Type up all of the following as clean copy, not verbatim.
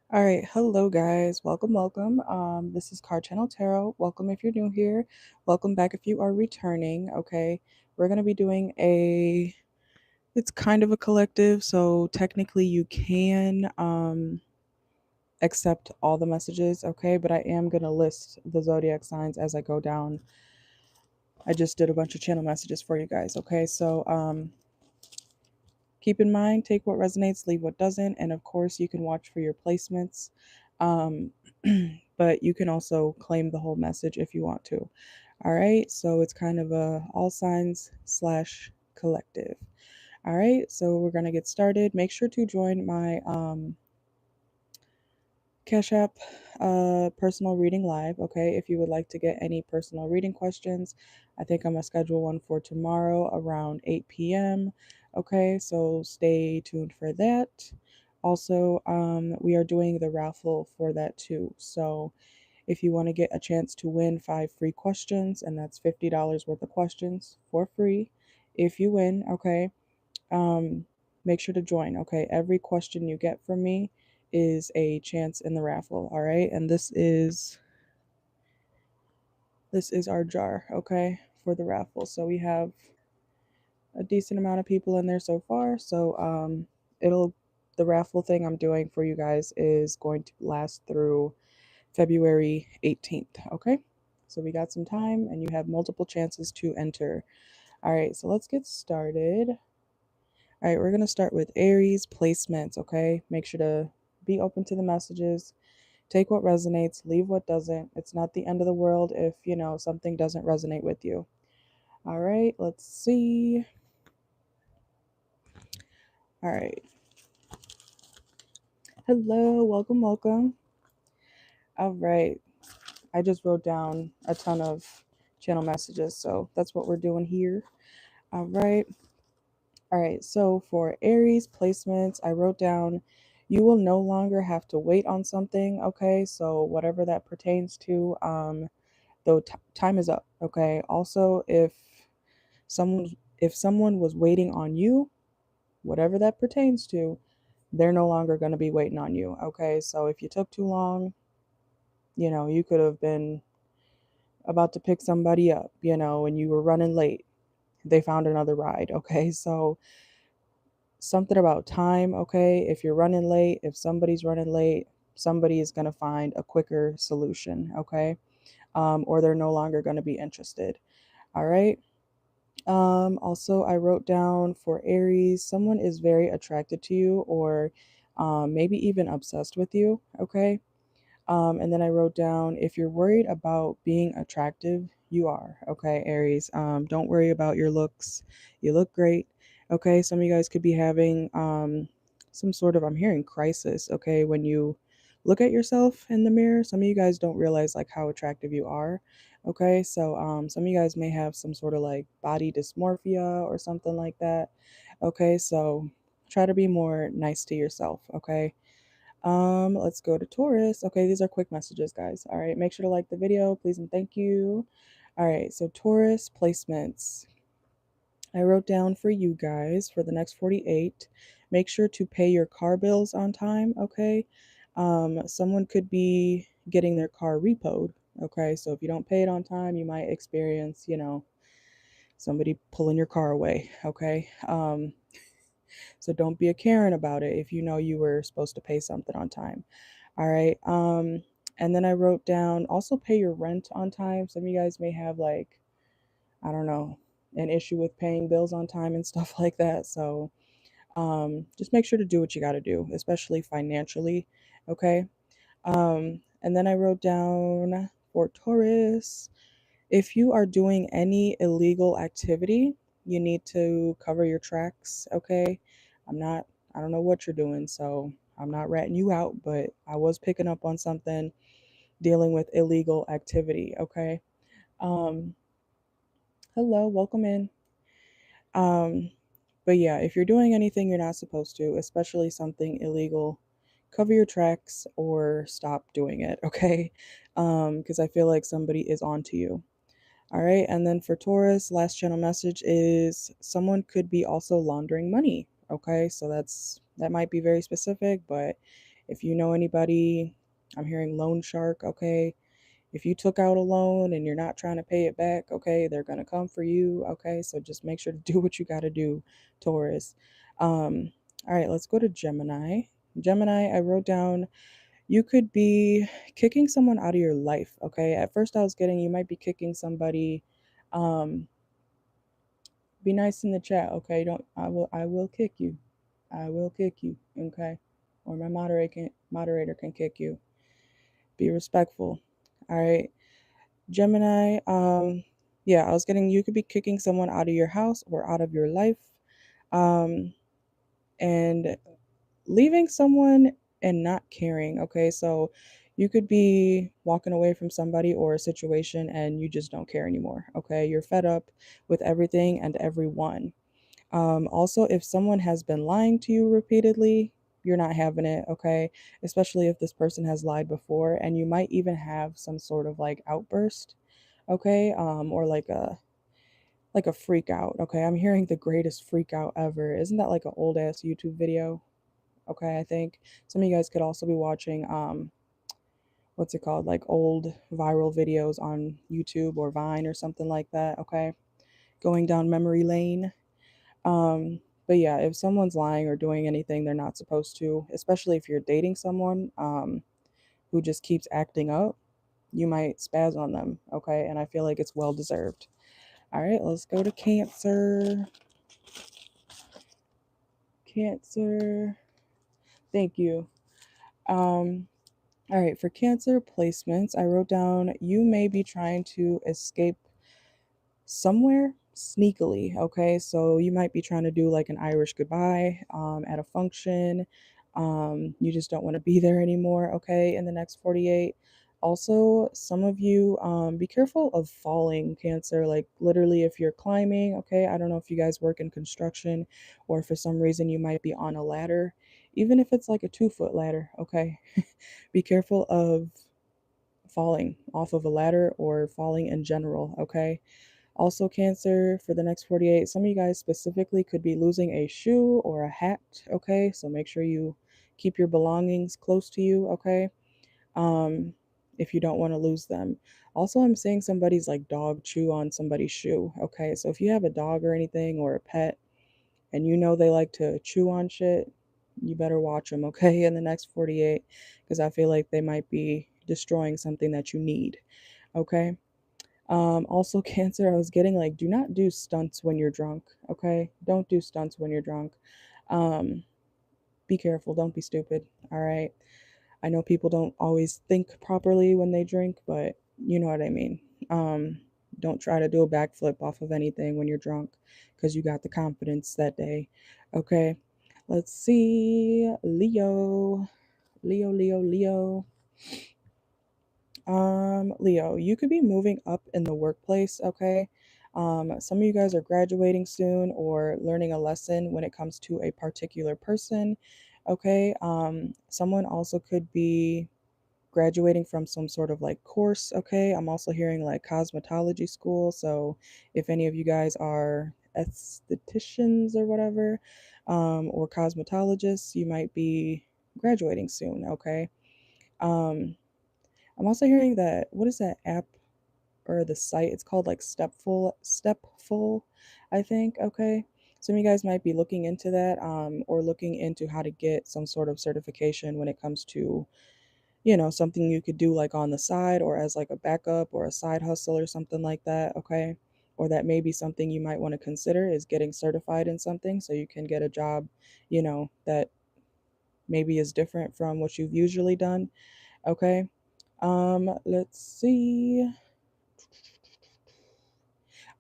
All right, hello guys. Welcome. This is CarChanneledTarot. Welcome if you're new here. Welcome back if you are returning. Okay, we're gonna be doing it's kind of a collective, so technically you can accept all the messages. Okay, but I am gonna list the zodiac signs as I go down. I just did a bunch of channel messages for you guys. Okay, so keep in mind, take what resonates, leave what doesn't, and of course, you can watch for your placements. Um, but you can also claim the whole message if you want to. All right, so it's kind of a all signs slash collective. All right, so we're gonna get started. Make sure to join my Cash App personal reading live, okay? If you would like to get any personal reading questions, I think I'm gonna schedule one for tomorrow around 8 p.m. Okay, so stay tuned for that. Also, we are doing the raffle for that too. So if you want to get a chance to win 5 free questions, and that's $50 worth of questions for free, if you win, okay, um, make sure to join. Okay, every question you get from me is a chance in the raffle. All right, and this is our jar. Okay, for the raffle. So we have a decent amount of people in there so far. So it'll the raffle thing I'm doing for you guys is going to last through February 18th. Okay, so we got some time, and you have multiple chances to enter. All right, so let's get started. All right, we're going to start with Aries placements, okay? Make sure to be open to the messages. Take what resonates, leave what doesn't. It's not the end of the world if, something doesn't resonate with you. All right, let's see. All right. Hello, welcome. All right. I just wrote down a ton of channel messages, so that's what we're doing here. All right. All right, so for Aries placements, I wrote down you will no longer have to wait on something, okay? So whatever that pertains to, though time is up, okay? Also, someone if someone was waiting on you, whatever that pertains to, they're no longer going to be waiting on you, okay? So if you took too long, you could have been about to pick somebody up, and you were running late. They found another ride, okay? So something about time, okay? If you're running late, if somebody's running late, somebody is going to find a quicker solution, okay? Or they're no longer going to be interested. All right. Also, I wrote down for Aries, someone is very attracted to you or maybe even obsessed with you, okay? And then I wrote down if you're worried about being attractive, you are. Okay, Aries. Don't worry about your looks. You look great. Okay, some of you guys could be having some sort of, I'm hearing crisis. Okay, when you look at yourself in the mirror, some of you guys don't realize like how attractive you are. Okay, so some of you guys may have some sort of like body dysmorphia or something like that. Okay, so try to be more nice to yourself. Okay. Let's go to Taurus. Okay, these are quick messages, guys. All right, make sure to like the video, please and thank you. All right, so Taurus placements. I wrote down for you guys for the next 48. Make sure to pay your car bills on time, okay? Someone could be getting their car repoed, okay? So if you don't pay it on time, you might experience, somebody pulling your car away, okay? So don't be a Karen about it if you know you were supposed to pay something on time. All right. And then I wrote down also pay your rent on time. Some of you guys may have like, I don't know, an issue with paying bills on time and stuff like that. So just make sure to do what you got to do, especially financially. Okay. And then I wrote down for Taurus, if you are doing any illegal activity, you need to cover your tracks. Okay. I'm not, I don't know what you're doing. So I'm not ratting you out, but I was picking up on something dealing with illegal activity. Okay. Um, hello, welcome in. Um, but yeah, if you're doing anything you're not supposed to, especially something illegal, cover your tracks or stop doing it. Okay. Because I feel like somebody is on to you. All right. And then for Taurus, last channel message is someone could be also laundering money. Okay. So that might be very specific, but If you know anybody, I'm hearing loan shark, okay? If you took out a loan and you're not trying to pay it back, okay, they're going to come for you, okay? So just make sure to do what you got to do, Taurus. All right, let's go to Gemini. Gemini, I wrote down you could be kicking someone out of your life, okay? At first I was getting you might be kicking somebody. Be nice in the chat, okay? Don't I will kick you. I will kick you, okay? Or my moderator can kick you. Be respectful. All right. Gemini, yeah, I was getting you could be kicking someone out of your house or out of your life. And leaving someone and not caring, okay? So you could be walking away from somebody or a situation and you just don't care anymore, okay? You're fed up with everything and everyone. Also, if someone has been lying to you repeatedly, you're not having it, okay? Especially if this person has lied before, and you might even have some sort of like outburst, okay? Or like a freak out, okay? I'm hearing the greatest freak out ever. Isn't that like an old ass YouTube video? Okay, I think some of you guys could also be watching what's it called? Like old viral videos on YouTube or Vine or something like that, okay? Going down memory lane. But yeah, if someone's lying or doing anything they're not supposed to, especially if you're dating someone who just keeps acting up, you might spaz on them, okay? And I feel like it's well deserved. All right, let's go to Cancer. Cancer. Thank you. All right, for Cancer placements, I wrote down you may be trying to escape somewhere sneakily, okay? So you might be trying to do like an Irish goodbye at a function. You just don't want to be there anymore, okay, in the next 48. Also, some of you, be careful of falling, Cancer. Like literally, if you're climbing, okay, I don't know if you guys work in construction or for some reason you might be on a ladder, even if it's like a 2-foot ladder, okay? Be careful of falling off of a ladder or falling in general, okay? Also, Cancer, for the next 48, some of you guys specifically could be losing a shoe or a hat, okay? So make sure you keep your belongings close to you, okay? Um, if you don't want to lose them. Also, I'm seeing somebody's like dog chew on somebody's shoe, okay? So if you have a dog or anything or a pet and you know they like to chew on shit, you better watch them, okay, in the next 48, because I feel like they might be destroying something that you need, okay? Also, Cancer, I was getting like, do not do stunts when you're drunk, okay? Don't do stunts when you're drunk. Um, be careful, don't be stupid, all right? I know people don't always think properly when they drink, but you know what I mean. Um, don't try to do a backflip off of anything when you're drunk because you got the confidence that day, okay? Let's see, Leo. Leo, Leo, Leo. Leo, you could be moving up in the workplace, okay? Some of you guys are graduating soon or learning a lesson when it comes to a particular person, okay? Someone also could be graduating from some sort of like course, okay? I'm also hearing like cosmetology school, so if any of you guys are estheticians or whatever, or cosmetologists, you might be graduating soon, okay? Um, I'm also hearing that what is that app or the site? It's called like Stepful, I think. Okay. Some of you guys might be looking into that, or looking into how to get some sort of certification when it comes to, something you could do like on the side or as like a backup or a side hustle or something like that. Okay. Or that may be something you might want to consider is getting certified in something so you can get a job, that maybe is different from what you've usually done. Okay. Let's see.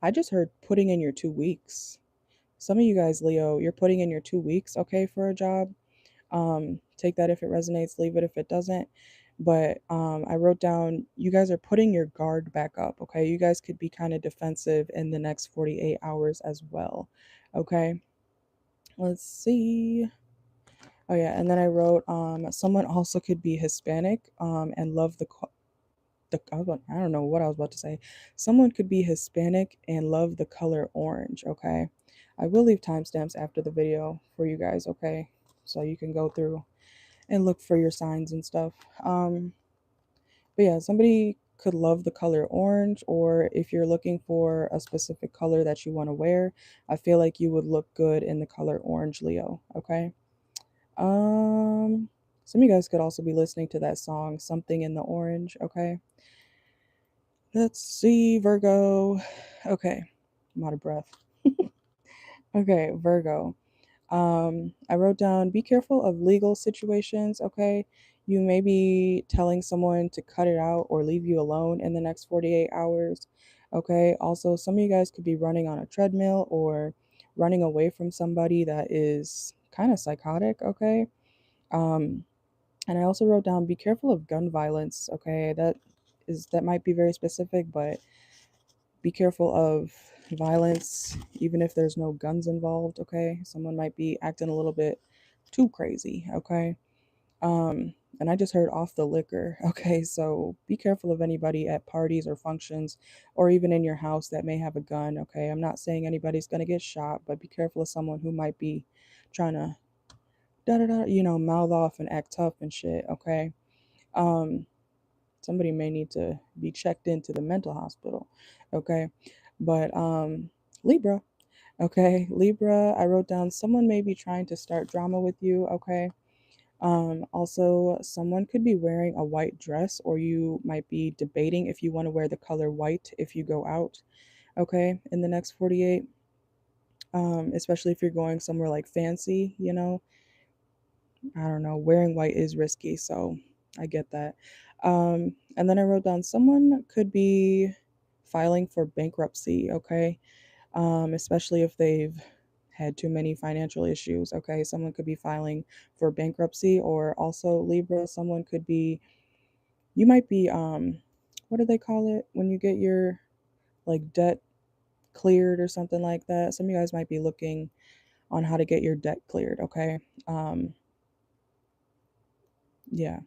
I just heard putting in your 2 weeks. Some of you guys, Leo, you're putting in your 2 weeks, okay, for a job. Take that if it resonates, leave it if it doesn't. But I wrote down you guys are putting your guard back up, okay? You guys could be kind of defensive in the next 48 hours as well, okay? Let's see. Oh yeah, and then I wrote someone also could be Hispanic and love I don't know what I was about to say. Someone could be Hispanic and love the color orange, okay? I will leave timestamps after the video for you guys, okay? So you can go through and look for your signs and stuff. But yeah, somebody could love the color orange, or if you're looking for a specific color that you want to wear, I feel like you would look good in the color orange, Leo. Okay. Um, some of you guys could also be listening to that song, Something in the Orange. Okay. Let's see, Virgo. Okay. I'm out of breath. Okay, Virgo. I wrote down be careful of legal situations, okay? You may be telling someone to cut it out or leave you alone in the next 48 hours, okay? Also, some of you guys could be running on a treadmill or running away from somebody that is kind of psychotic, okay? Um, and I also wrote down be careful of gun violence, okay? That might be very specific, but be careful of violence, even if there's no guns involved, okay? Someone might be acting a little bit too crazy, okay? And I just heard off the liquor, okay? So be careful of anybody at parties or functions or even in your house that may have a gun, okay? I'm not saying anybody's gonna get shot, but be careful of someone who might be trying to da da da, mouth off and act tough and shit, okay? Um, Somebody may need to be checked into the mental hospital, okay? But Libra, okay? Libra, I wrote down someone may be trying to start drama with you, okay? Also, someone could be wearing a white dress, or you might be debating if you want to wear the color white if you go out, okay, in the next 48. Especially if you're going somewhere like fancy, I don't know, wearing white is risky, so I get that. And then I wrote down someone could be filing for bankruptcy, okay? Especially if they've had too many financial issues, okay? Someone could be filing for bankruptcy, or also Libra, someone could be, you might be, what do they call it when you get your like debt cleared or something like that? Some of you guys might be looking on how to get your debt cleared, okay? Yeah.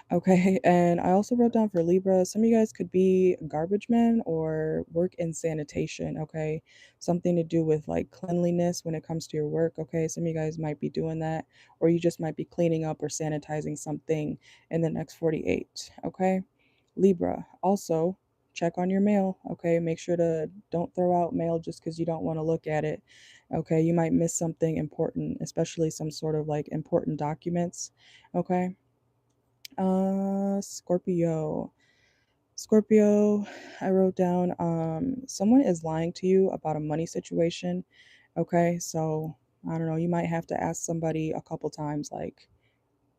Okay, and I also wrote down for Libra, some of you guys could be garbage men or work in sanitation, okay? Something to do with like cleanliness when it comes to your work, okay? Some of you guys might be doing that, or you just might be cleaning up or sanitizing something in the next 48, okay? Libra, also check on your mail, okay? Make sure to don't throw out mail just because you don't want to look at it, okay? You might miss something important, especially some sort of like important documents, okay? Scorpio. Scorpio, I wrote down someone is lying to you about a money situation. Okay, so I don't know, you might have to ask somebody a couple times like,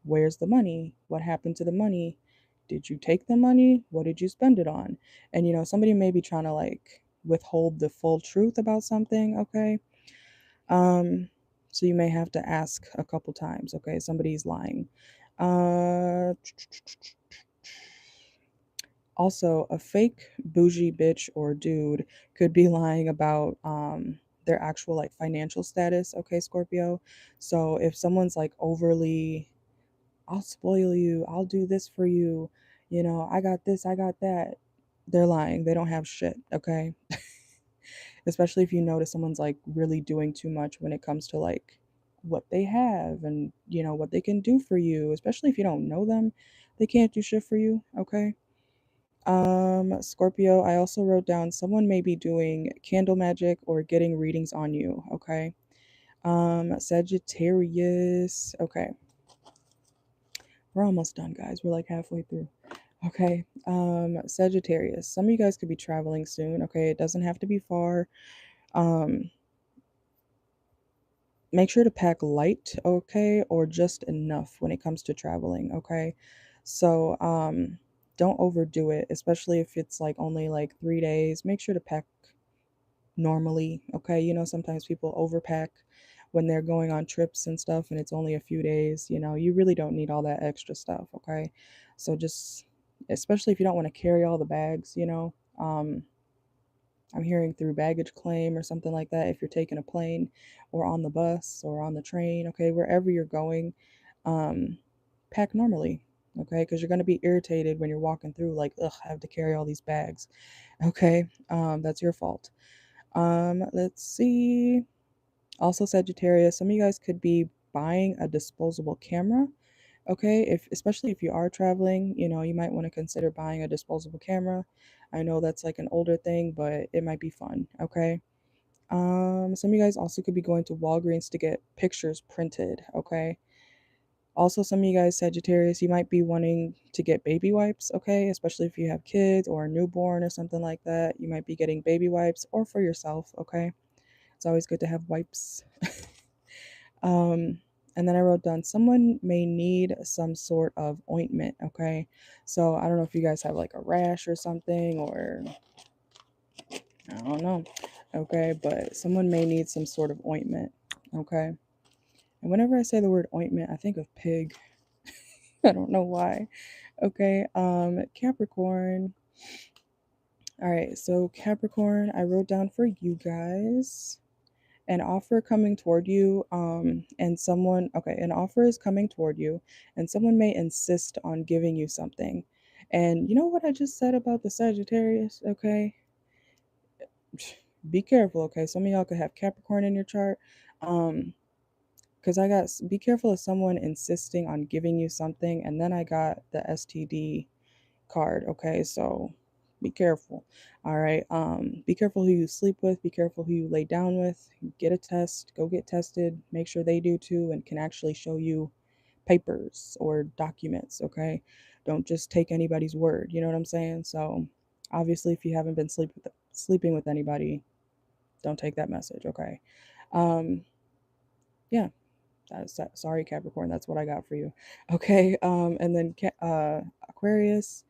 where's the money? What happened to the money? Did you take the money? What did you spend it on? And somebody may be trying to like withhold the full truth about something, okay? Um, so you may have to ask a couple times, okay? Somebody's lying. Uh Also, a fake bougie bitch or dude could be lying about their actual like financial status, okay, Scorpio? So if someone's like overly, I'll spoil you, I'll do this for you, I got this, I got that, they're lying. They don't have shit, okay? Especially if you notice someone's like really doing too much when it comes to like what they have and what they can do for you, especially if you don't know them. They can't do shit for you, okay? Scorpio, I also wrote down someone may be doing candle magic or getting readings on you, okay? Sagittarius, okay. We're almost done, guys. We're like halfway through. Okay. Sagittarius. Some of you guys could be traveling soon, okay? It doesn't have to be far. Um, Make sure to pack light, okay, or just enough when it comes to traveling, okay? So, don't overdo it, especially if it's like only like 3 days. Make sure to pack normally, okay? Sometimes people overpack when they're going on trips and stuff, and it's only a few days. You really don't need all that extra stuff, okay? So just, especially if you don't want to carry all the bags, I'm hearing through baggage claim or something like that if you're taking a plane or on the bus or on the train, okay, wherever you're going, um, pack normally, okay, because you're going to be irritated when you're walking through, like, ugh, I have to carry all these bags, okay, that's your fault. Let's see. Also, Sagittarius, some of you guys could be buying a disposable camera, Okay, if especially if you are traveling, you might want to consider buying a disposable camera. I know that's like an older thing, but it might be fun. Okay. Some of you guys also could be going to Walgreens to get pictures printed. Okay. Also, some of you guys, Sagittarius, you might be wanting to get baby wipes, okay? Especially if you have kids or a newborn or something like that. You might be getting baby wipes or for yourself, okay? It's always good to have wipes. Um, and then I wrote down someone may need some sort of ointment, okay? So I don't know if you guys have like a rash or something, or I don't know, okay? But someone may need some sort of ointment, okay? And whenever I say the word ointment, I think of pig. I don't know why. Okay, Capricorn. All right, so Capricorn, I wrote down for you guys an offer coming toward you, and someone, okay, an offer is coming toward you, and someone may insist on giving you something. And you know what I just said about the Sagittarius, okay? Be careful, okay? Some of y'all could have Capricorn in your chart. Um, because I got be careful of someone insisting on giving you something, and then I got the STD card. Okay, so be careful. All right, be careful who you sleep with, be careful who you lay down with. Get a test, go get tested, make sure they do too, and can actually show you papers or documents. Okay, don't just take anybody's word, you know what I'm saying? So obviously if you haven't been sleeping with anybody, don't take that message. Okay. um yeah, sorry Capricorn, that's what I got for you. Okay, and then Aquarius,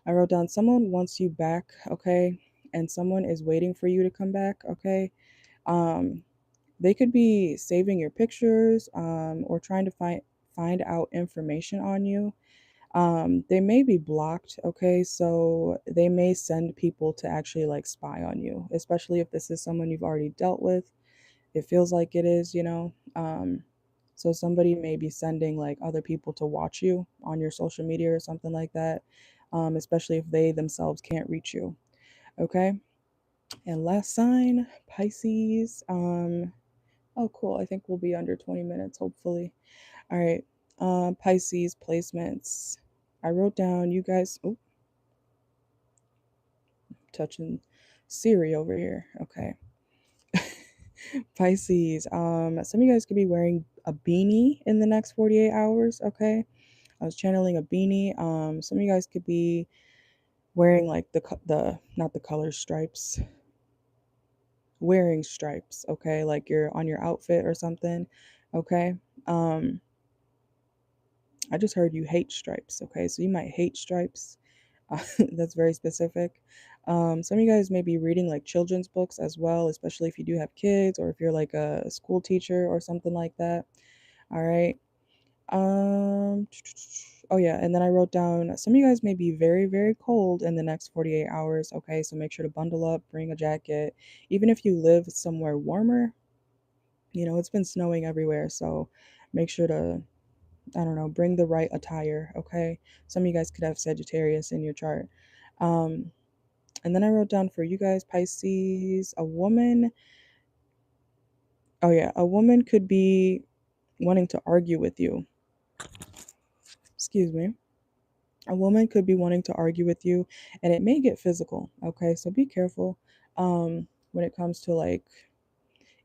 I wrote down someone wants you back, okay? And someone is waiting for you to come back, okay? Um, they could be saving your pictures, or trying to find out information on you. They may be blocked, okay? So they may send people to actually like spy on you, especially if this is someone you've already dealt with. It feels like it is, you know. So somebody may be sending like other people to watch you on your social media or something like that, especially if they themselves can't reach you. Okay. And last sign, Pisces. Oh, cool. I think we'll be under 20 minutes, hopefully. All right. Pisces placements. I wrote down you guys. Oh, touching Siri over here. Okay. Pisces. Some of you guys could be wearing a beanie in the next 48 hours. Okay. I was channeling a beanie. Some of you guys could be wearing like the not the color stripes, wearing stripes. Okay, like you're on your outfit or something. Okay. Um, I just heard you hate stripes. Okay, so you might hate stripes. That's very specific. Some of you guys may be reading like children's books as well, especially if you do have kids or if you're like a school teacher or something like that. All right. Um, oh yeah, and then I wrote down some of you guys may be very, very cold in the next 48 hours. Okay, so make sure to bundle up, bring a jacket. Even if you live somewhere warmer, it's been snowing everywhere, so make sure to, I don't know, bring the right attire. Okay, some of you guys could have Sagittarius in your chart. Um, and then I wrote down for you guys, Pisces, a woman. Oh yeah, a woman could be wanting to argue with you. Excuse me. A woman could be wanting to argue with you, and it may get physical. Okay, so be careful when it comes to like,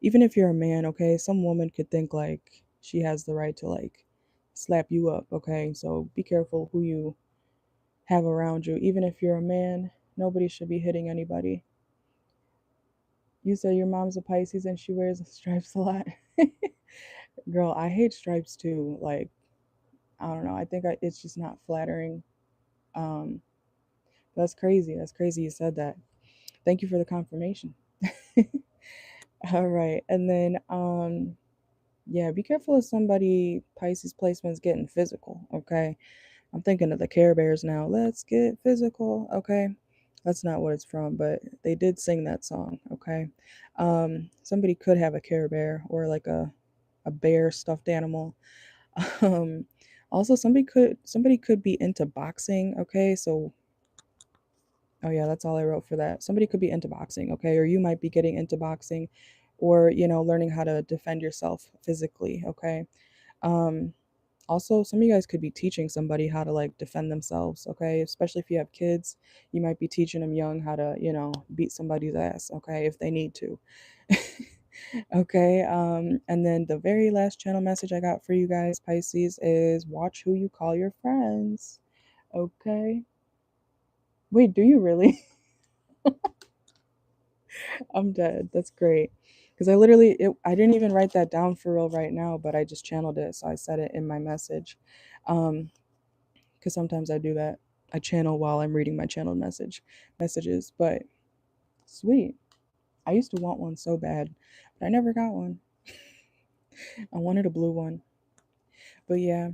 even if you're a man, okay, some woman could think like she has the right to like slap you up. Okay, so be careful who you have around you. Even if you're a man, nobody should be hitting anybody. You say your mom's a Pisces and she wears stripes a lot. Girl, I hate stripes too. Like, I don't know, I think it's just not flattering. um that's crazy, that's crazy you said that. Thank you for the confirmation. All right. And then yeah, be careful if somebody Pisces placement's getting physical, okay? I'm thinking of the Care Bears now. Let's get physical, okay? That's not what it's from, but they did sing that song, okay? Somebody could have a Care Bear or like a bear stuffed animal. Um Also somebody could be into boxing, okay? So oh yeah, that's all I wrote for that. Somebody could be into boxing, okay? Or you might be getting into boxing or, learning how to defend yourself physically, okay? Um Also, some of you guys could be teaching somebody how to like defend themselves, okay? Especially if you have kids, you might be teaching them young how to, beat somebody's ass, okay, if they need to. Okay, and then the very last channel message I got for you guys, Pisces, is watch who you call your friends. Okay. Wait, do you really? I'm dead. That's great. Because I didn't even write that down for real right now, but I just channeled it. So I said it in my message. Because sometimes I do that. I channel while I'm reading my channeled messages. But sweet. I used to want one so bad, but I never got one. I wanted a blue one. But yeah.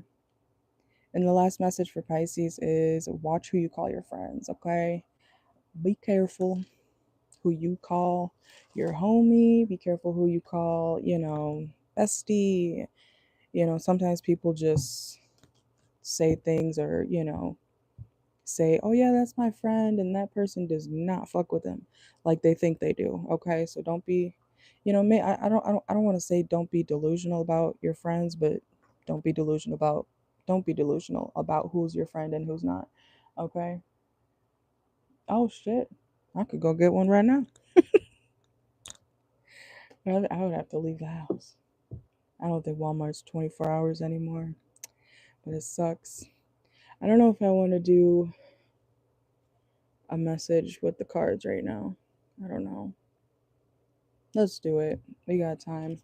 And the last message for Pisces is watch who you call your friends, okay? Be careful who you call your homie. Be careful who you call, bestie. Sometimes people just say things or, say, oh yeah, that's my friend, and that person does not fuck with them like they think they do. Okay. So don't be, I don't want to say don't be delusional about your friends, but don't be delusional about who's your friend and who's not. Okay. Oh shit. I could go get one right now. I would have to leave the house. I don't think Walmart's 24 hours anymore, but it sucks. I don't know if I want to do a message with the cards right now. I don't know. Let's do it. We got time.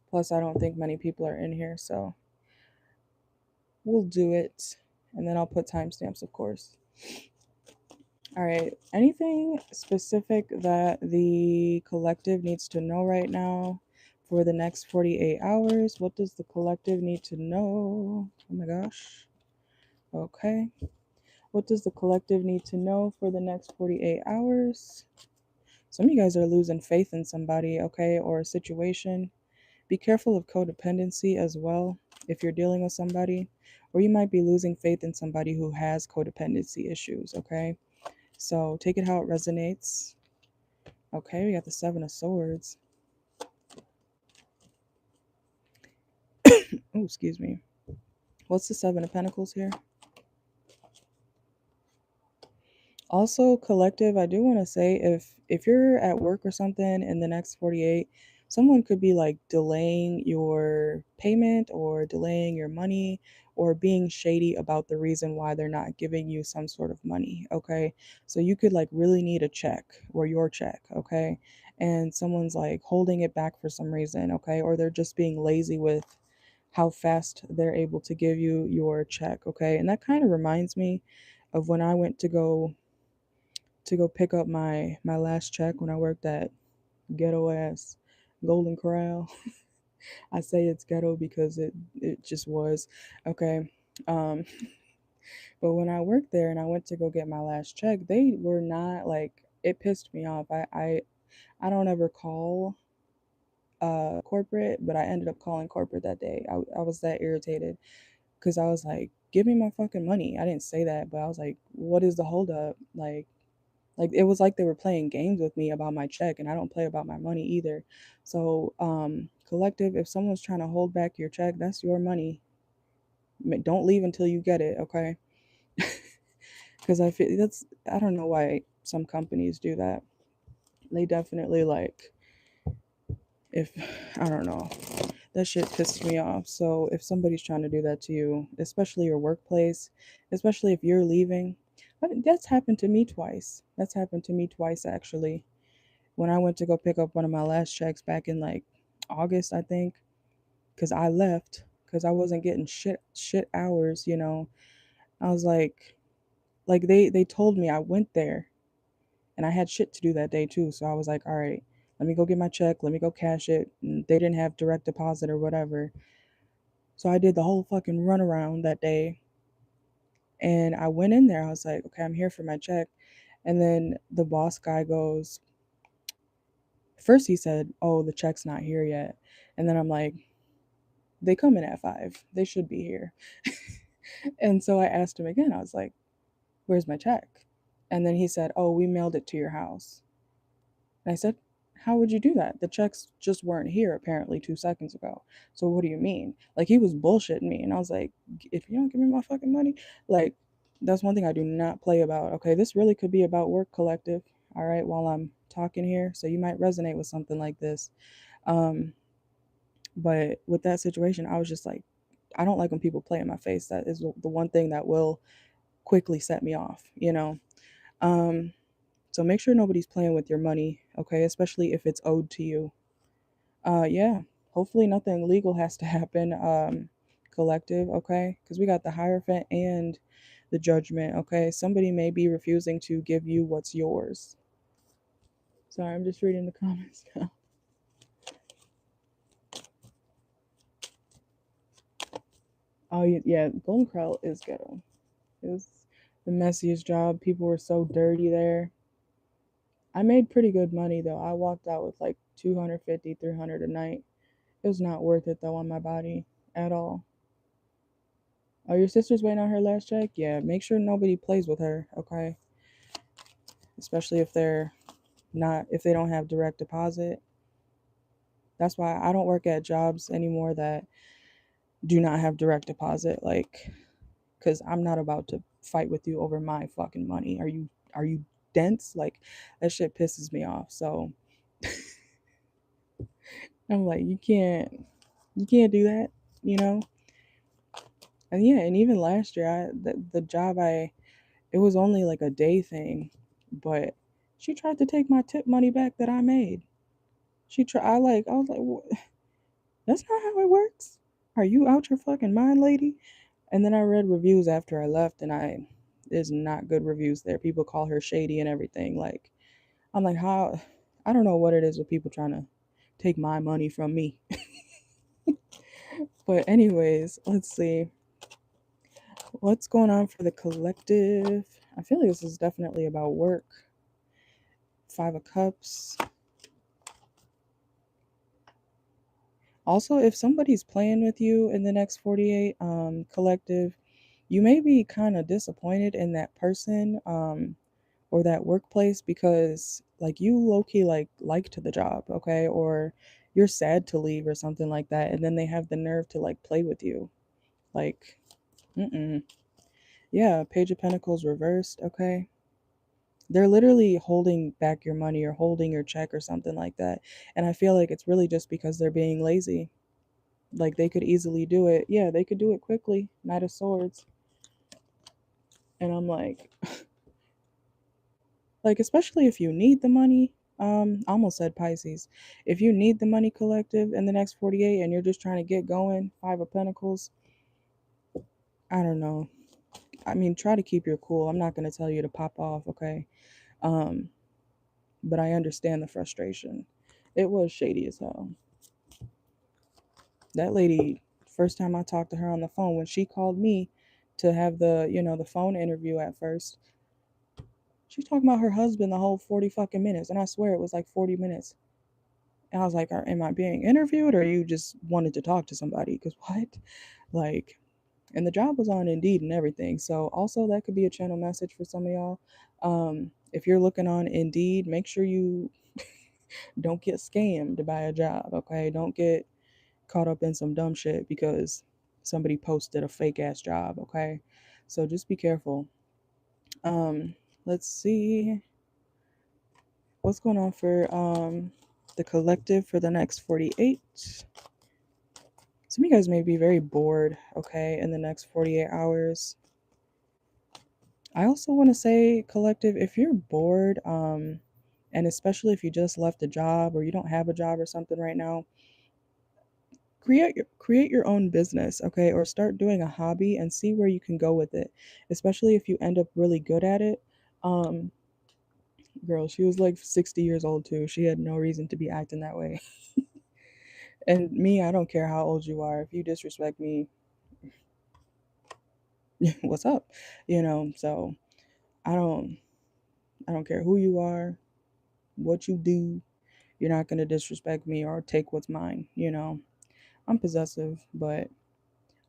Plus, I don't think many people are in here, so we'll do it. And then I'll put timestamps, of course. All right. Anything specific that the collective needs to know right now for the next 48 hours? What does the collective need to know? Oh my gosh. Okay. What does the collective need to know for the next 48 hours? Some of you guys are losing faith in somebody, okay, or a situation. Be careful of codependency as well if you're dealing with somebody, or you might be losing faith in somebody who has codependency issues, okay? So take it how it resonates. Okay, we got the Seven of Swords. Oh, excuse me. What's the Seven of Pentacles here? Also, collective, I do want to say if you're at work or something in the next 48, someone could be like delaying your payment or delaying your money or being shady about the reason why they're not giving you some sort of money, okay? So you could like really need a check or your check, okay? And someone's like holding it back for some reason, okay? Or they're just being lazy with how fast they're able to give you your check, okay? And that kind of reminds me of when I went to go pick up my last check when I worked at ghetto ass Golden Corral. I say it's ghetto because it just was. Okay. Um but when I worked there and I went to go get my last check, they were not like, it pissed me off. I don't ever call corporate, but I ended up calling corporate that day. I was that irritated because I was like, give me my fucking money. I didn't say that, but I was like, what is the holdup? Like it was like they were playing games with me about my check, and I don't play about my money either. So, collective, if someone's trying to hold back your check, that's your money. Don't leave until you get it, okay? Because I don't know why some companies do that. They definitely like, if, I don't know, that shit pisses me off. So if somebody's trying to do that to you, especially your workplace, especially if you're leaving, that's happened to me twice. That's happened to me twice, actually. When I went to go pick up one of my last checks back in like August, I think, because I left because I wasn't getting shit hours, I was like they told me I went there and I had shit to do that day too. So I was like, all right, let me go get my check, let me go cash it. And they didn't have direct deposit or whatever. So I did the whole fucking runaround that day. And I went in there. I was like, okay, I'm here for my check. And then the boss guy goes, first he said, oh, the check's not here yet. And then I'm like, they come in at 5. They should be here. And so I asked him again. I was like, where's my check? And then he said, oh, we mailed it to your house. And I said, how would you do that? The checks just weren't here apparently 2 seconds ago. So what do you mean? Like, he was bullshitting me, and I was like, if you don't give me my fucking money, like, that's one thing I do not play about. Okay, this really could be about work, collective. All right, while I'm talking here, so you might resonate with something like this. Um, but with that situation, I was just like, I don't like when people play in my face. That is the one thing that will quickly set me off, you know. Um, so make sure nobody's playing with your money, okay? Especially if it's owed to you. Yeah. Hopefully nothing legal has to happen. Collective, okay? Because we got the Hierophant and the Judgment, okay? Somebody may be refusing to give you what's yours. Sorry, I'm just reading the comments now. Oh yeah, Golden Corral is ghetto. It was the messiest job. People were so dirty there. I made pretty good money though. I walked out with like 250, 300 a night. It was not worth it though on my body at all. Oh, your sister's waiting on her last check? Yeah, make sure nobody plays with her, okay? Especially if they don't have direct deposit. That's why I don't work at jobs anymore that do not have direct deposit, like, because I'm not about to fight with you over my fucking money. Are you dense? Like, that shit pisses me off. So I'm like, you can't do that, you know? And yeah, and even last year, the job it was only like a day thing, but she tried to take my tip money back that I made. I was like, what? That's not how it works. Are you out your fucking mind, lady? And then I read reviews after I left, and there's not good reviews there. People call her shady and everything. Like, I'm like, how? I don't know what it is with people trying to take my money from me. But anyways, let's see. What's going on for the collective? I feel like this is definitely about work. 5 of Cups. Also, if somebody's playing with you in the next 48, collective, you may be kind of disappointed in that person, or that workplace, because like you low-key liked the job, okay? Or you're sad to leave or something like that, and then they have the nerve to like play with you. Like, mm-mm. Yeah, Page of Pentacles reversed, okay? They're literally holding back your money or holding your check or something like that. And I feel like it's really just because they're being lazy. Like, they could easily do it. Yeah, they could do it quickly. Knight of Swords. And I'm like, especially if you need the money. I almost said Pisces. If you need the money, collective, in the next 48 and you're just trying to get going, 5 of Pentacles, I don't know. I mean, try to keep your cool. I'm not going to tell you to pop off, okay? Um, but I understand the frustration. It was shady as hell. That lady, first time I talked to her on the phone, when she called me to have the phone interview at first, she's talking about her husband the whole 40 fucking minutes. And I swear it was like 40 minutes. And I was like, am I being interviewed, or you just wanted to talk to somebody? Because what? Like, and the job was on Indeed and everything. So also that could be a channel message for some of y'all. If you're looking on Indeed, make sure you don't get scammed by a job, okay? Don't get caught up in some dumb shit because somebody posted a fake ass job, okay? So just be careful. Let's see what's going on for the collective for the next 48. Some of you guys may be very bored, okay, in the next 48 hours. I also want to say, collective, if you're bored, and especially if you just left a job or you don't have a job or something right now, create your own business, okay, or start doing a hobby and see where you can go with it, especially if you end up really good at it. um Girl, she was like 60 years old too. She had no reason to be acting that way. And me, I don't care how old you are. If you disrespect me, what's up? So I don't I don't care who you are, what you do. You're not going to disrespect me or take what's mine. I'm possessive, but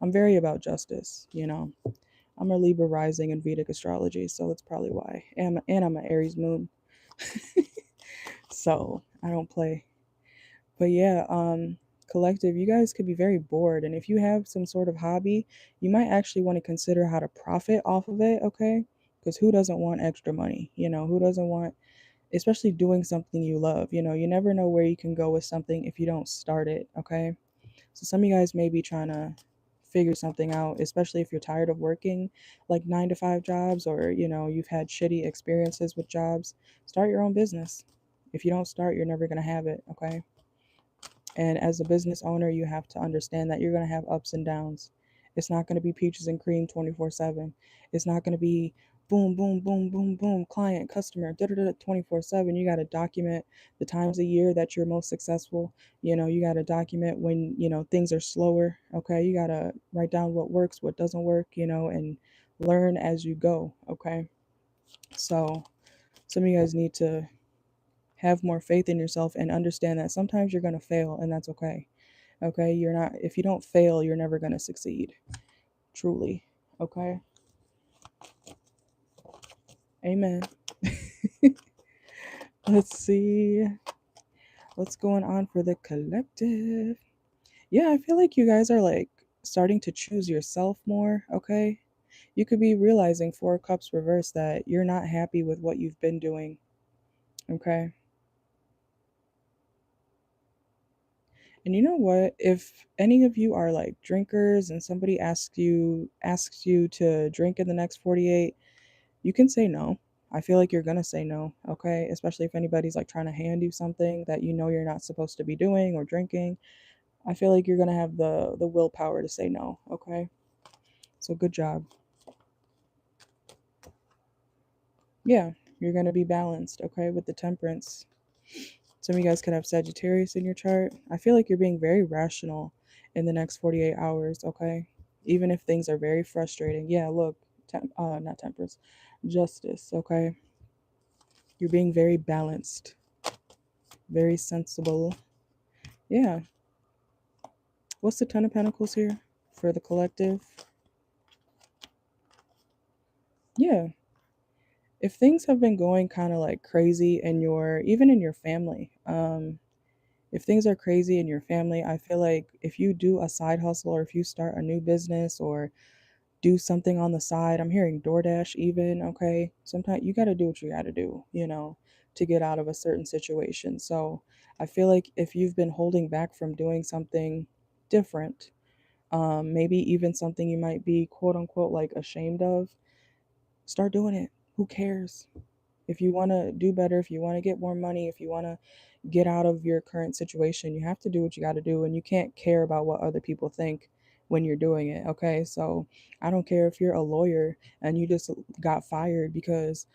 I'm very about justice. I'm a Libra rising in Vedic astrology, so that's probably why. And I'm an Aries moon. So I don't play. But yeah, collective, you guys could be very bored. And if you have some sort of hobby, you might actually want to consider how to profit off of it, okay? Because who doesn't want extra money? Who doesn't want, especially doing something you love? You never know where you can go with something if you don't start it, okay? So some of you guys may be trying to figure something out, especially if you're tired of working like 9 to 5 jobs, or you've had shitty experiences with jobs. Start your own business. If you don't start, you're never going to have it, okay? And as a business owner, you have to understand that you're going to have ups and downs. It's not going to be peaches and cream 24/7. It's not going to be boom, boom, boom, boom, boom, client, customer, 24/7. You got to document the times a year that you're most successful. You got to document when, things are slower. Okay. You got to write down what works, what doesn't work, and learn as you go. Okay. So some of you guys need to have more faith in yourself and understand that sometimes you're going to fail, and that's okay. Okay, if you don't fail, you're never going to succeed. Truly. Okay. Amen. Let's see what's going on for the collective. Yeah, I feel like you guys are like starting to choose yourself more. Okay. You could be realizing 4 cups reverse that you're not happy with what you've been doing. Okay. And you know what? If any of you are like drinkers and somebody asks you to drink in the next 48, you can say no. I feel like you're gonna say no, okay? Especially if anybody's like trying to hand you something that you're not supposed to be doing or drinking. I feel like you're gonna have the willpower to say no, okay? So good job. Yeah, you're gonna be balanced, okay, with the temperance. Some of you guys could have Sagittarius in your chart. I feel like you're being very rational in the next 48 hours, okay? Even if things are very frustrating. Yeah, look, not temperance, justice, okay? You're being very balanced, very sensible. Yeah. What's the Ten of Pentacles here for the collective? Yeah. If things have been going kind of like crazy in even in your family, if things are crazy in your family, I feel like if you do a side hustle, or if you start a new business or do something on the side, I'm hearing DoorDash even, okay? Sometimes you got to do what you got to do, to get out of a certain situation. So I feel like if you've been holding back from doing something different, maybe even something you might be quote unquote like ashamed of, start doing it. Who cares? If you want to do better, if you want to get more money, if you want to get out of your current situation, you have to do what you got to do, and you can't care about what other people think when you're doing it, okay? So I don't care if you're a lawyer and you just got fired because,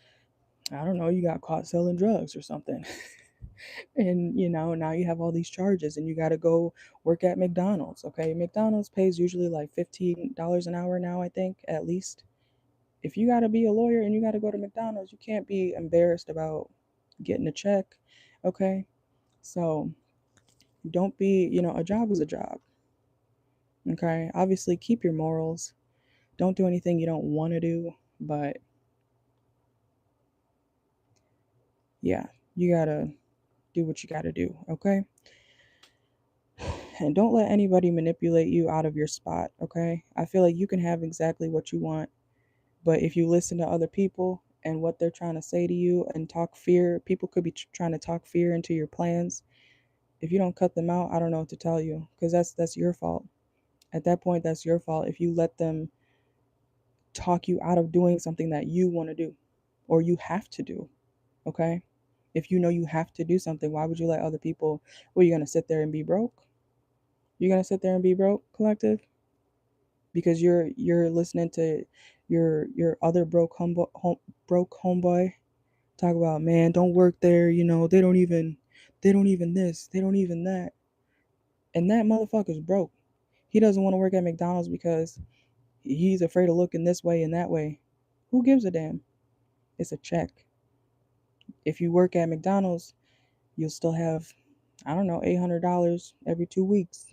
I don't know, you got caught selling drugs or something. And now you have all these charges and you got to go work at McDonald's. Okay, McDonald's pays usually like $15 an hour now, I think, at least. If you got to be a lawyer and you got to go to McDonald's, you can't be embarrassed about getting a check. Okay, so don't be, a job is a job. Okay, obviously keep your morals. Don't do anything you don't want to do, but yeah, you gotta do what you gotta do. Okay, and don't let anybody manipulate you out of your spot. Okay, I feel like you can have exactly what you want, but if you listen to other people and what they're trying to say to you and talk fear, people could be trying to talk fear into your plans. If you don't cut them out, I don't know what to tell you, because that's your fault. At that point, that's your fault if you let them talk you out of doing something that you want to do or you have to do. Okay, if you know you have to do something, why would you let other people? Well, you're gonna sit there and be broke? You're gonna sit there and be broke, collective, because you're listening to your other broke homeboy talk about, man, don't work there. They don't even this, they don't even that, and that motherfucker's broke. He doesn't want to work at McDonald's because he's afraid of looking this way and that way. Who gives a damn? It's a check. If you work at McDonald's, you'll still have, I don't know, $800 every 2 weeks.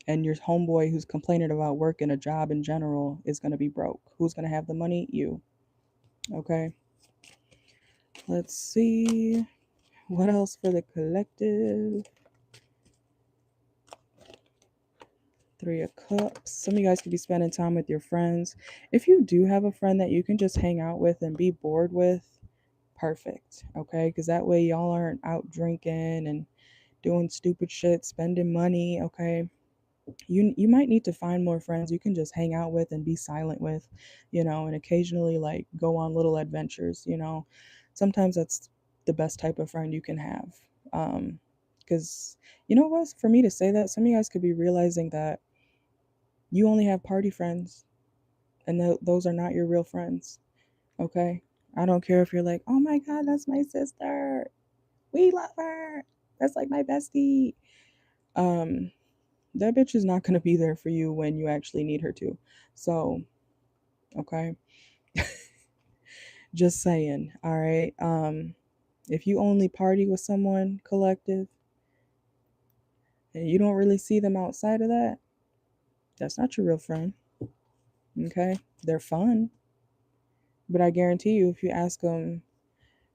And your homeboy who's complaining about working a job in general is going to be broke. Who's going to have the money? You. Okay. Let's see. What else for the collective? Three of Cups. Some of you guys could be spending time with your friends. If you do have a friend that you can just hang out with and be bored with, perfect. Okay, because that way y'all aren't out drinking and doing stupid shit, spending money. Okay, you might need to find more friends you can just hang out with and be silent with, and occasionally like go on little adventures. Sometimes that's the best type of friend you can have. Because you know what, for me to say that, some of you guys could be realizing that you only have party friends, and those are not your real friends. Okay, I don't care if you're like, oh my god, that's my sister, we love her, that's like my bestie. um that bitch is not going to be there for you when you actually need her to. So, okay, just saying. All right. If you only party with someone collective and you don't really see them outside of that, that's not your real friend. Okay, they're fun, but I guarantee you, if you ask them,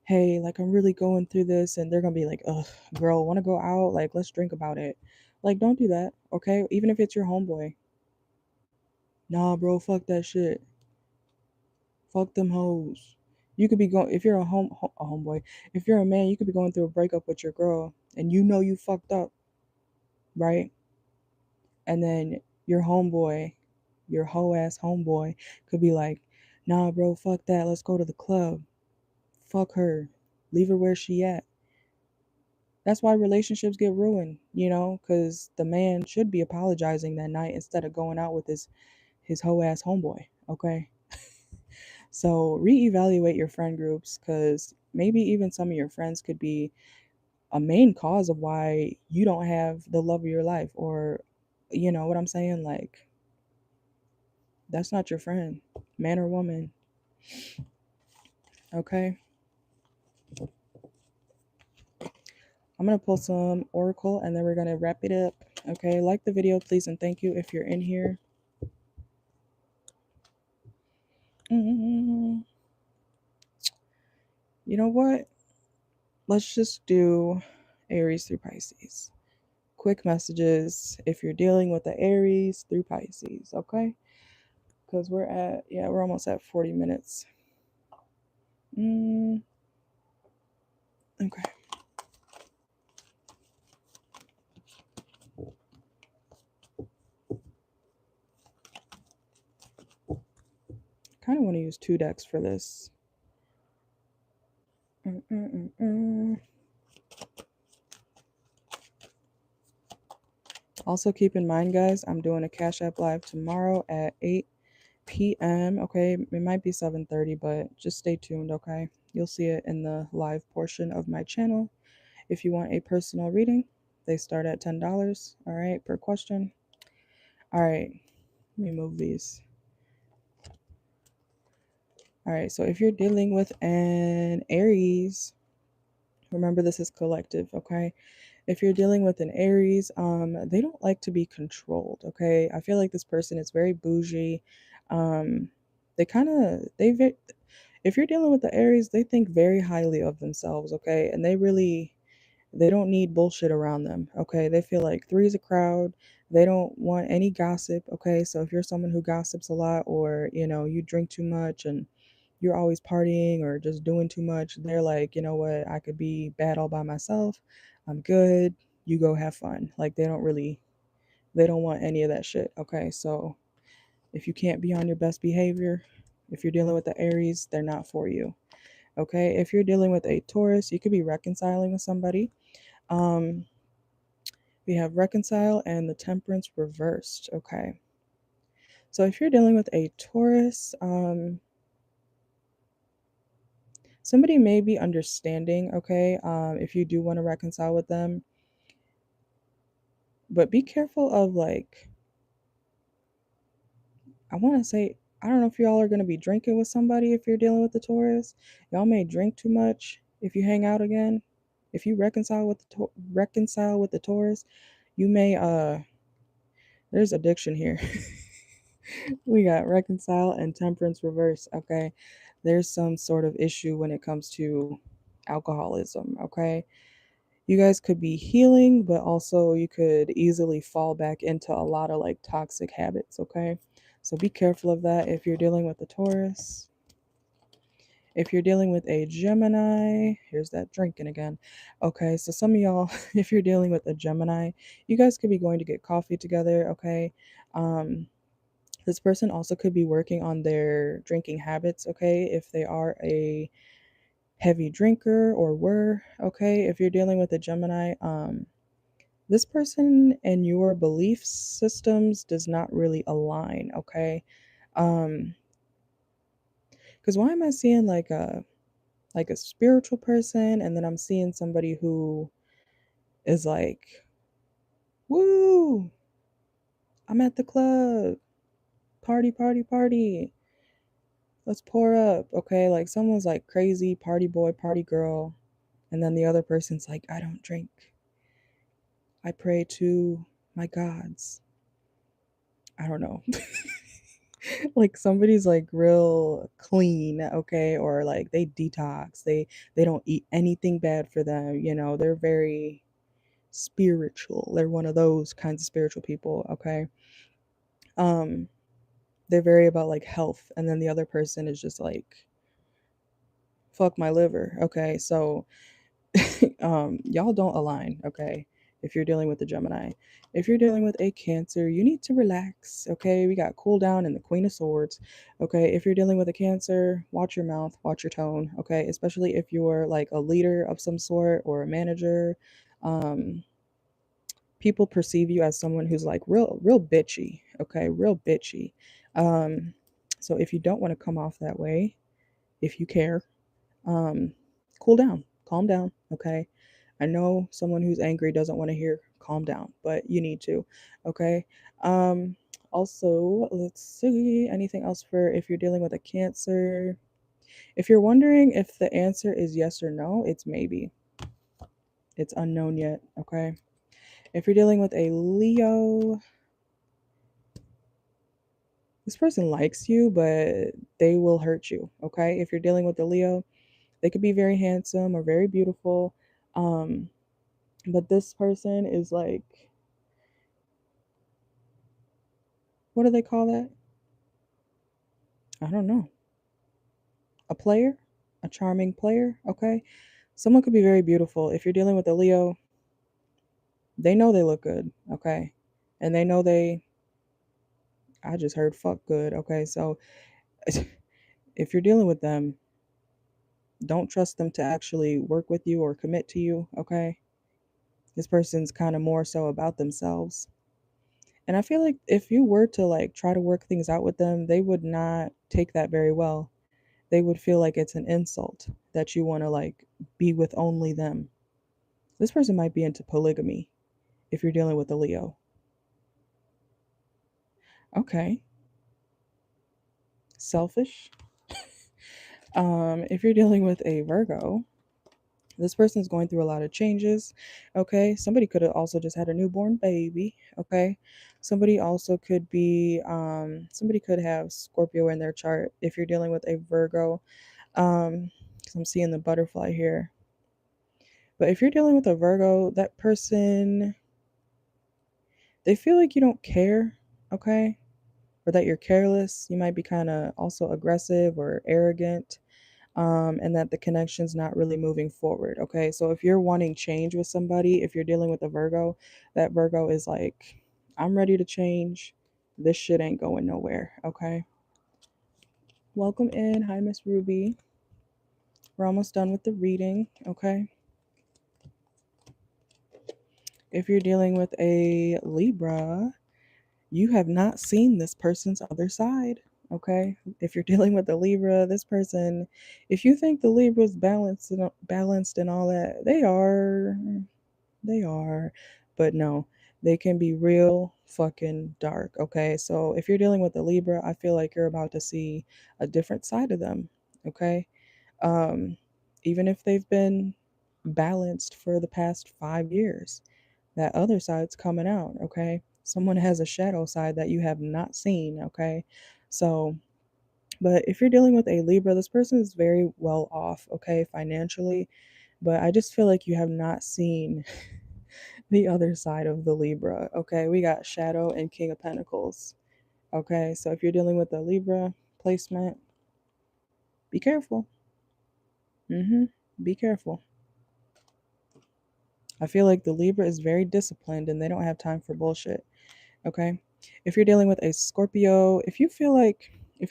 hey, like I'm really going through this, and they're gonna be like, ugh, girl, want to go out, like let's drink about it. Like, don't do that. Okay, even if it's your homeboy. Nah, bro, fuck that shit. Fuck them hoes. You could be going, if you're a homeboy, if you're a man, you could be going through a breakup with your girl, and you fucked up, right? And then your homeboy, your hoe ass homeboy, could be like, nah, bro, fuck that. Let's go to the club. Fuck her. Leave her where she at. That's why relationships get ruined, because the man should be apologizing that night instead of going out with his hoe ass homeboy. Okay. So reevaluate your friend groups, because maybe even some of your friends could be a main cause of why you don't have the love of your life, or you know what I'm saying? Like, that's not your friend, man or woman. Okay. I'm going to pull some oracle and then we're going to wrap it up. Okay. Like the video, please, and thank you if you're in here. You know what? Let's just do Aries through Pisces. Quick messages if you're dealing with the Aries through Pisces, okay? Because we're almost at 40 minutes. Okay. Kind of want to use 2 decks for this. Also, keep in mind, guys, I'm doing a Cash App Live tomorrow at 8 p.m. Okay, it might be 7:30, but just stay tuned. Okay, you'll see it in the live portion of my channel. If you want a personal reading, they start at $10. All right, per question. All right, let me move these. All right, so if you're dealing with an Aries, remember this is collective. Okay, if you're dealing with an Aries, they don't like to be controlled. Okay, I feel like this person is very bougie. They kind of if you're dealing with the Aries, they think very highly of themselves. Okay, and they don't need bullshit around them. Okay, they feel like three's a crowd. They don't want any gossip. Okay, so if you're someone who gossips a lot, or you drink too much and you're always partying or just doing too much, they're like, you know what, I could be bad all by myself. I'm good. You go have fun. Like, they don't want any of that shit. Okay, so if you can't be on your best behavior, if you're dealing with the Aries, they're not for you. Okay, if you're dealing with a Taurus, you could be reconciling with somebody. We have reconcile and the Temperance reversed. Okay, so if you're dealing with a Taurus, somebody may be understanding. Okay, if you do want to reconcile with them, but be careful of, like, I want to say, I don't know if y'all are going to be drinking with somebody. If you're dealing with the Taurus, y'all may drink too much if you hang out again. If you reconcile with the Taurus, you may there's addiction here. We got reconcile and Temperance reverse. Okay, there's some sort of issue when it comes to alcoholism, okay? You guys could be healing, but also you could easily fall back into a lot of like toxic habits, okay? So be careful of that if you're dealing with a Taurus. If you're dealing with a Gemini, here's that drinking again. Okay, so some of y'all, if you're dealing with a Gemini, you guys could be going to get coffee together, okay? Um, this person also could be working on their drinking habits, okay? If they are a heavy drinker or were, okay? If you're dealing with a Gemini, this person and your belief systems does not really align, okay? Um, because why am I seeing like a spiritual person and then I'm seeing somebody who is like, woo, I'm at the club, party, party, party. Let's pour up, okay? Like someone's like crazy party boy, party girl, and then the other person's like, I don't drink. I pray to my gods. I don't know. Like somebody's like real clean, okay, or like they detox. They don't eat anything bad for them, you know. They're very spiritual. They're one of those kinds of spiritual people, okay? Um they're very about like health and then the other person is just like fuck my liver, okay? So y'all don't align, okay? If you're dealing with a Gemini. If you're dealing with a Cancer, you need to relax, okay? We got cool down and the Queen of Swords, okay? If you're dealing with a Cancer, watch your mouth, watch your tone, okay? Especially if you're like a leader of some sort or a manager. Um, People perceive you as someone who's like real bitchy, okay? Real bitchy. Um, so if you don't want to come off that way, if you care, um, cool down, calm down, okay? I know someone who's angry doesn't want to hear calm down, but you need to, okay? Um, Also, let's see anything else for if you're dealing with a Cancer. If you're wondering if the answer is yes or no, it's maybe. It's unknown yet, okay? If you're dealing with a Leo, this person likes you, but they will hurt you, okay? If you're dealing with a Leo, they could be very handsome or very beautiful. Um, but this person is like, what do they call that? I don't know. A player, a charming player, okay? Someone could be very beautiful. If you're dealing with a Leo, they know they look good, okay? And they know I just heard fuck good, okay? So if you're dealing with them, don't trust them to actually work with you or commit to you, okay? This person's kind of more so about themselves. And I feel like if you were to like try to work things out with them, they would not take that very well. They would feel like it's an insult that you want to like be with only them. This person might be into polygamy if you're dealing with a Leo. Okay. Selfish. If you're dealing with a Virgo, this person's going through a lot of changes. Okay. Somebody could have also just had a newborn baby. Okay. Somebody also could be, somebody could have Scorpio in their chart if you're dealing with a Virgo. Because I'm seeing the butterfly here. But if you're dealing with a Virgo, that person, they feel like you don't care. Okay. Or that you're careless. You might be kind of also aggressive or arrogant, and that the connection's not really moving forward. Okay, so if you're wanting change with somebody, if you're dealing with a Virgo, that Virgo is like, I'm ready to change. This shit ain't going nowhere. Okay, welcome in. Hi, Miss Ruby. We're almost done with the reading. Okay, if you're dealing with a Libra, you have not seen this person's other side. Okay, if you're dealing with a Libra, this person, if you think the Libra's balanced and all that, they are, but no, they can be real fucking dark. Okay, so if you're dealing with a Libra, I feel like you're about to see a different side of them. Okay, um, even if they've been balanced for the past 5 years, that other side's coming out, okay? Someone has a shadow side that you have not seen, okay? So, but if you're dealing with a Libra, this person is very well off, okay, financially. But I just feel like you have not seen the other side of the Libra. Okay, we got Shadow and King of Pentacles. Okay, so if you're dealing with a Libra placement, be careful. Be careful. I feel like the Libra is very disciplined and they don't have time for bullshit. Okay, if you're dealing with a Scorpio, if you're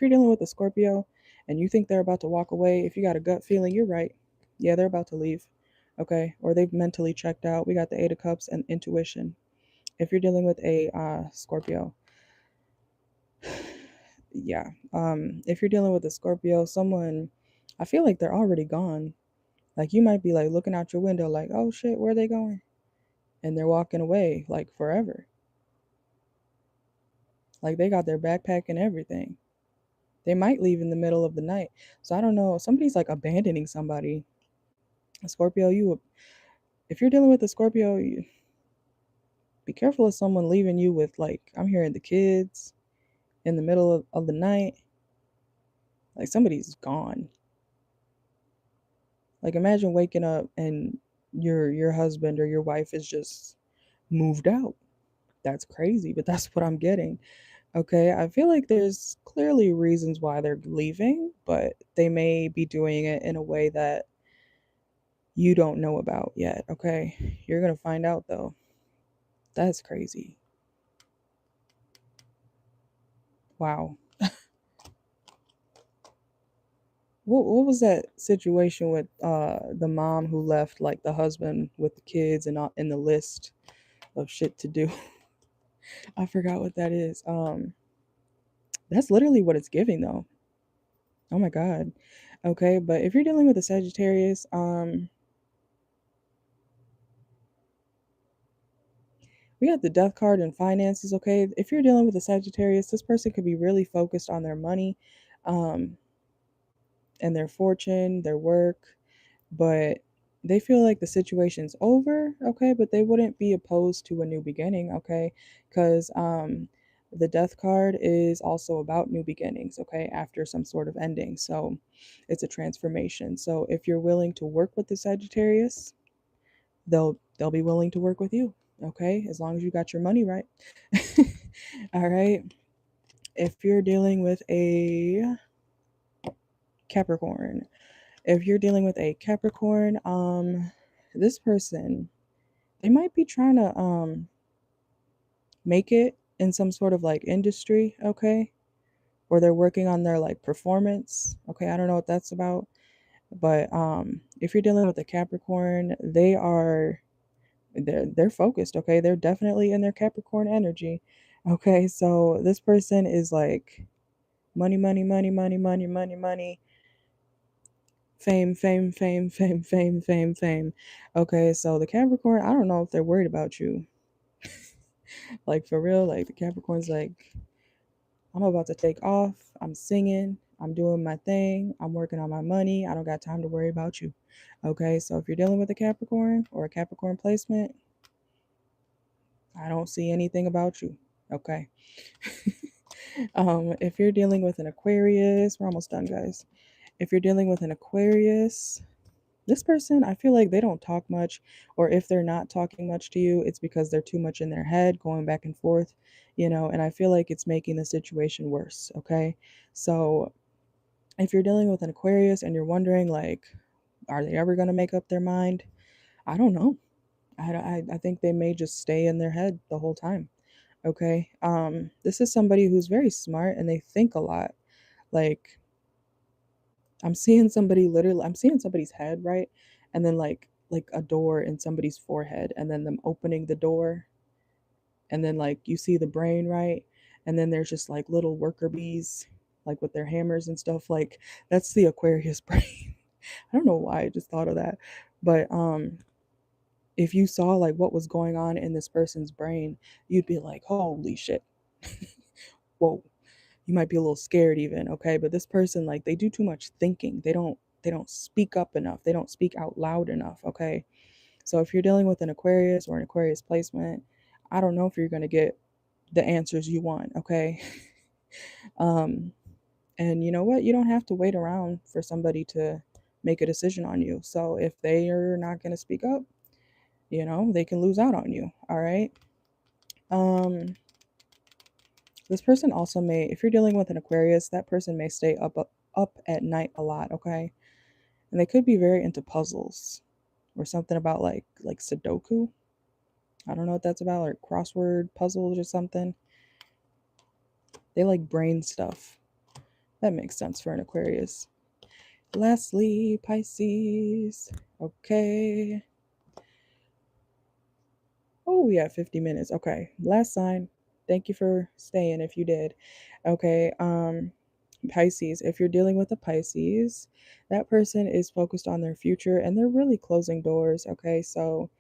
dealing with a Scorpio and you think they're about to walk away, if you got a gut feeling, you're right. Yeah, they're about to leave. Okay, or they've mentally checked out. We got the Eight of Cups and intuition. If you're dealing with a Scorpio, yeah, if you're dealing with a Scorpio, someone, I feel like they're already gone. Like you might be like looking out your window, like, oh shit, where are they going? And they're walking away like forever. Like they got their backpack and everything. They might leave in the middle of the night. So I don't know. Somebody's like abandoning somebody. A Scorpio, if you're dealing with a Scorpio, be careful of someone leaving you with like, I'm hearing the kids in the middle of the night. Like somebody's gone. Like imagine waking up and your husband or your wife is just moved out. That's crazy, but that's what I'm getting. Okay, I feel like there's clearly reasons why they're leaving, but they may be doing it in a way that you don't know about yet. Okay, you're gonna find out though. That's crazy. Wow. What was that situation with the mom who left like the husband with the kids and in the list of shit to do? I forgot what that is. That's literally what it's giving though. Oh my god. Okay, but if you're dealing with a Sagittarius, we got the death card and finances. Okay, if you're dealing with a Sagittarius, this person could be really focused on their money, um, and their fortune, their work, but they feel like the situation's over. Okay, but they wouldn't be opposed to a new beginning. Okay, because the death card is also about new beginnings. Okay, after some sort of ending, so it's a transformation. So if you're willing to work with the Sagittarius, they'll be willing to work with you. Okay, as long as you got your money right. All right, if you're dealing with a Capricorn, if you're dealing with a Capricorn, this person, they might be trying to make it in some sort of like industry. Okay, or they're working on their like performance. Okay, I don't know what that's about, but if you're dealing with a Capricorn, they're focused. Okay, they're definitely in their Capricorn energy. Okay, so this person is like money, money, money, money, money, money, money, fame, fame, fame, fame, fame, fame, fame. Okay, so the Capricorn, I don't know if they're worried about you. Like for real, like the Capricorn's like, I'm about to take off. I'm singing. I'm doing my thing. I'm working on my money. I don't got time to worry about you. Okay, so if you're dealing with a Capricorn or a Capricorn placement, I don't see anything about you. Okay. If you're dealing with an Aquarius, we're almost done, guys. If you're dealing with an Aquarius, this person, I feel like they don't talk much, or if they're not talking much to you, it's because they're too much in their head, going back and forth, and I feel like it's making the situation worse. Okay. So if you're dealing with an Aquarius and you're wondering, like, are they ever going to make up their mind? I don't know. I think they may just stay in their head the whole time. Okay. This is somebody who's very smart and they think a lot. Like, I'm seeing somebody's head, right? And then like a door in somebody's forehead and then them opening the door and then like you see the brain, right? And then there's just like little worker bees like with their hammers and stuff. Like that's the Aquarius brain. I don't know why I just thought of that. But if you saw like what was going on in this person's brain, you'd be like, "Holy shit." Whoa. You might be a little scared even, okay? But this person, like, they do too much thinking. They don't speak up enough. They don't speak out loud enough, okay? So if you're dealing with an Aquarius or an Aquarius placement, I don't know if you're gonna get the answers you want, okay? um, and you know what? You don't have to wait around for somebody to make a decision on you. So if they are not going to speak up, they can lose out on you. All right. This person also may, if you're dealing with an Aquarius, that person may stay up at night a lot, okay? And they could be very into puzzles or something about like Sudoku. I don't know what that's about, or crossword puzzles or something. They like brain stuff. That makes sense for an Aquarius. Lastly, Pisces. Okay. Oh, yeah, 50 minutes. Okay. Last sign. Thank you for staying if you did. Okay. Pisces. If you're dealing with a Pisces, that person is focused on their future and they're really closing doors. Okay. So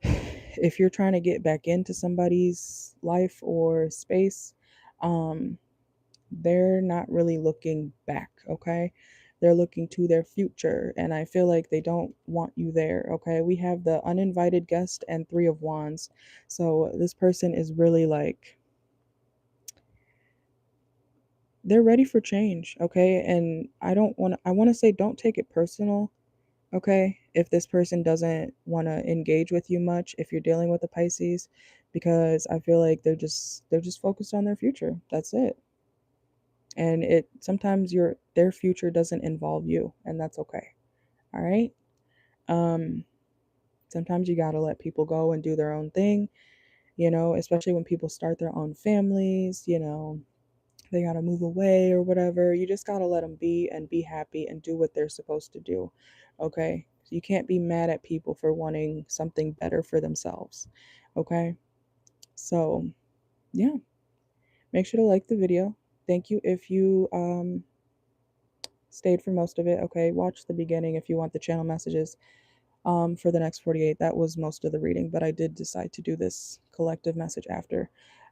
if you're trying to get back into somebody's life or space, um, they're not really looking back, okay? They're looking to their future, and I feel like they don't want you there, okay? We have the uninvited guest and Three of Wands. So this person is really like, they're ready for change, okay? And I want to say don't take it personal, okay? If this person doesn't want to engage with you much, if you're dealing with a Pisces, because I feel like they're just focused on their future. That's it. And it sometimes their future doesn't involve you, and that's okay. All right. um Sometimes you got to let people go and do their own thing, especially when people start their own families, they got to move away or whatever. You just got to let them be and be happy and do what they're supposed to do. Okay, so you can't be mad at people for wanting something better for themselves. Okay, so yeah, make sure to like the video. Thank you if you stayed for most of it. Okay, watch the beginning if you want the channel messages for the next 48. That was most of the reading, but I did decide to do this collective message after.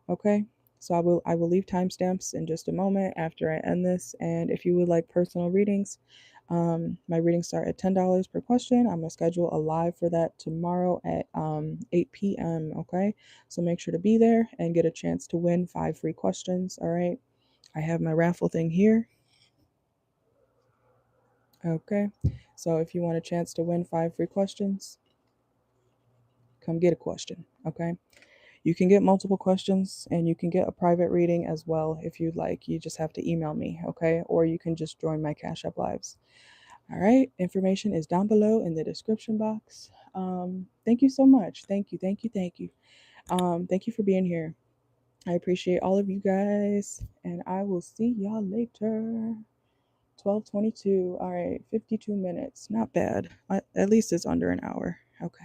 Okay, so I will leave timestamps in just a moment after I end this. And if you would like personal readings, my readings start at $10 per question. I'm gonna schedule a live for that tomorrow at 8 p.m. Okay, so make sure to be there and get a chance to win 5 free questions. All right, I have my raffle thing here. Okay, so if you want a chance to win 5 free questions, come get a question. Okay, you can get multiple questions and you can get a private reading as well if you'd like. You just have to email me, okay, or you can just join my Cash App lives. All right, information is down below in the description box. Thank you so much. Thank you. Thank you for being here. I appreciate all of you guys, and I will see y'all later. 12:22. All right, 52 minutes. Not bad. At least it's under an hour. Okay.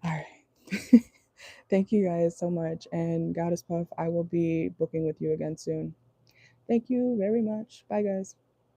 All right. Thank you guys so much. And Goddess Puff, I will be booking with you again soon. Thank you very much. Bye, guys.